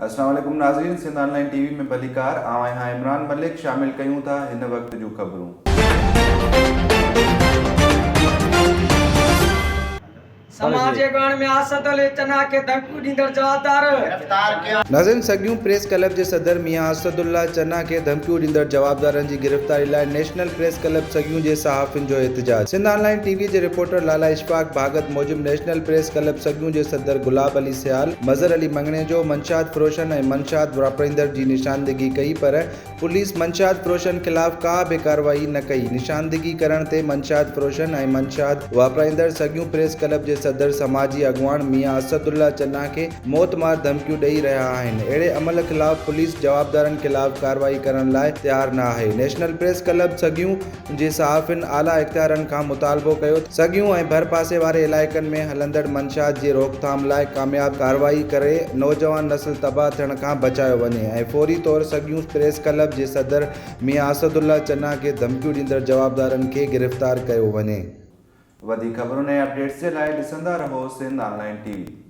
अस्सलाम वालेकुम नाज़रीन, सिंध ऑनलाइन टीवी में भलीकार आवां इमरान मलिक शामिल कयूं था हिन वक्त जूं ख़बरूं। समाज गण में आसदुल्ला चन्ना के धमकी ॾींदड़ जवाबदार नाज़रीन, सॻियूं प्रेस क्लब जे सदर मियां असदुल्ला चन्ना के धमकियूं ॾींदड़ जवाबदारनि जी गिरफ़्तारी लाइ नेशनल प्रेस क्लब सॻियूं जे सहाफ़ियुनि जो एहतजाज। सिंध ऑनलाइन टीवी जे रिपोर्टर लाला इशफाक भागत मूजिब नेशनल प्रेस क्लब सॻियूं जे सदर गुलाब अली सियाल, मज़हर अली मंगणे जो मंशात फ़रोशन ऐं मंशात वापराईंदड़ जी निशानदेगी कई, पर पुलिस मंशात फ़रोशन ख़िलाफ़ का बि कार्रवाई न कई। निशानदेगी करण ते मंशात फ़रोशन ऐं मंशात वापराईंदड़ सॻियूं प्रेस क्लब जे सदर समाजी अॻवान मियां असदुल्ला चन्ना के मौतमार धमकियूं ॾेई रहिया आहिनि। अहिड़े अमल ख़िलाफ़ पुलिस जवाबदारनि ख़िलाफ़ कार्रवाई करण लाइ तयार न आहे। नेशनल प्रेस क्लब सॻियूं जे सहाफ़ियुनि आला इख़्तियारनि खां मुतालबो कयो सॻियूं ऐं भरपासे वारे इलाइक़नि में हलंदड़ मंशात जी रोकथाम लाइ कामयाब कार्रवाई करे नौजवान नस्ल तबाह थियण खां बचायो वञे ऐं फौरी तौर सॻियूं प्रेस क्लब जे सदर मियां असदुल्ला चन्ना के धमकियूं ॾींदड़ जवाबदारनि खे गिरफ़्तार कयो वञे। वधीक ख़बरुनि ऐं अपडेट्स जे लाइ ॾिसंदा रहो सिंध ऑनलाइन टीवी।